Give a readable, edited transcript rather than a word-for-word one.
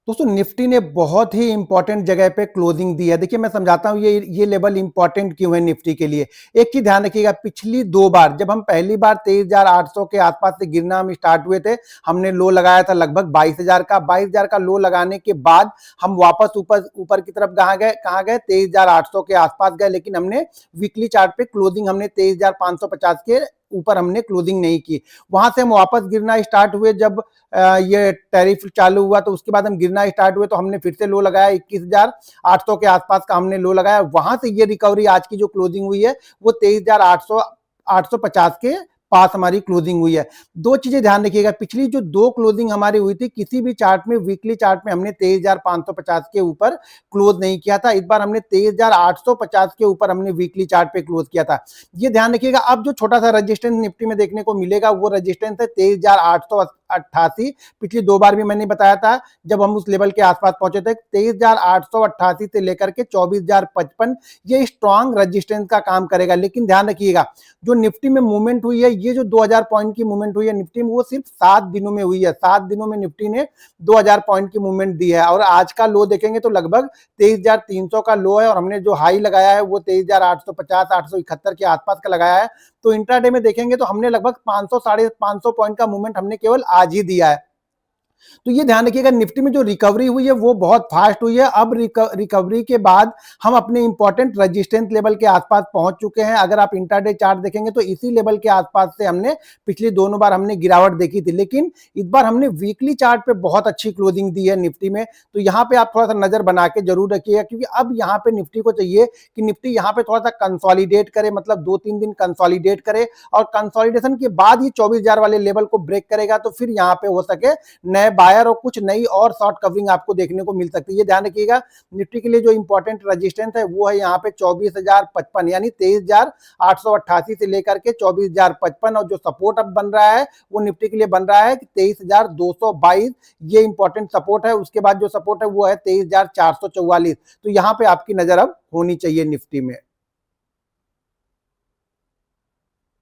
दोस्तों निफ्टी ने बहुत ही इंपॉर्टेंट जगह पे क्लोजिंग दी है। देखिए मैं समझाता हूँ ये लेवल इंपॉर्टेंट क्यों है निफ्टी के लिए। एक ही ध्यान रखिएगा, पिछली दो बार जब हम पहली बार 23,800 के आसपास से गिरना हम स्टार्ट हुए थे, हमने लो लगाया था लगभग 22,000 का लो लगाने के बाद हम वापस ऊपर ऊपर की तरफ कहाँ गए 23,800 के आसपास गए, लेकिन हमने वीकली चार्ट पे क्लोजिंग हमने 23,550 के ऊपर हमने क्लोजिंग नहीं की। वहां से हम वापस गिरना स्टार्ट हुए जब ये टैरिफ चालू हुआ, तो उसके बाद हम गिरना स्टार्ट हुए तो हमने फिर से लो लगाया 21,800 के आसपास का हमने लो लगाया। वहां से ये रिकवरी आज की जो क्लोजिंग हुई है वो 23,850 के पास हमारी क्लोजिंग हुई है। दो चीजें ध्यान रखिएगा, पिछली जो दो क्लोजिंग हमारी हुई थी किसी भी चार्ट में, वीकली चार्ट में हमने 23,550 के ऊपर क्लोज नहीं किया था। इस बार हमने 23,850 के ऊपर हमने वीकली चार्ट पे क्लोज किया था। ये ध्यान रखिएगा। अब जो छोटा सा रजिस्टेंस निफ्टी में देखने को मिलेगा वो रजिस्टेंस है 23,888। पिछली दो बार भी मैंने बताया था जब हम उस लेवल के आसपास पहुंचे थे, 23,888 से लेकर के 24,055 ये स्ट्रॉन्ग रजिस्टेंस का काम करेगा। लेकिन ध्यान रखिएगा, जो निफ्टी में मूवमेंट हुई है, ये जो 2000 पॉइंट की मूवमेंट हुई है निफ्टी में, वो सिर्फ 7 दिनों में हुई है। 7 दिनों में निफ्टी ने 2000 पॉइंट की मूवमेंट दी है। और आज का लो देखेंगे तो लगभग 23,300 का लो है और हमने जो हाई लगाया है वो 23,850 871 के आसपास का लगाया है। तो इंट्राडे में देखेंगे तो हमने लगभग 500 साढ़े 500 पॉइंट का मूवमेंट हमने केवल आज ही दिया है। तो ये ध्यान रखिएगा, निफ्टी में जो रिकवरी हुई है वो बहुत फास्ट हुई है। अब रिकवरी के बाद हम अपने इंपॉर्टेंट रेजिस्टेंस लेवल के आसपास पहुंच चुके हैं। अगर आप इंट्राडे चार्ट देखेंगे तो इसी लेवल के आसपास से हमने पिछली दोनों बार हमने गिरावट देखी थी, लेकिन इस बार हमने वीकली चार्ट पे बहुत अच्छी क्लोजिंग दी है निफ्टी में। तो यहाँ पे आप थोड़ा सा नजर बना के जरूर रखिएगा, क्योंकि अब यहाँ पे निफ्टी को चाहिए कि निफ्टी यहाँ पे थोड़ा सा कंसोलिडेट करे, मतलब 2-3 दिन कंसोलिडेट करे और कंसोलिडेशन के बाद ही 24,000 वाले लेवल को ब्रेक करेगा तो फिर यहाँ पे हो सके नए बायर और कुछ नई और शॉर्ट कवरिंग आपको देखने को मिल सकती है। ये ध्यान रखिएगा, निफ्टी के लिए जो इंपॉर्टेंट रेजिस्टेंस है वो है यहाँ पे 24,055, यानी 23,888 से लेकर के 24,055, और जो सपोर्ट अब बन रहा है वो निफ्टी के लिए बन रहा है 23,222, ये इंपॉर्टेंट सपोर्ट है। उसके बाद जो सपोर्ट है वो है 23,444। तो यहाँ पे आपकी नजर अब होनी चाहिए निफ्टी में।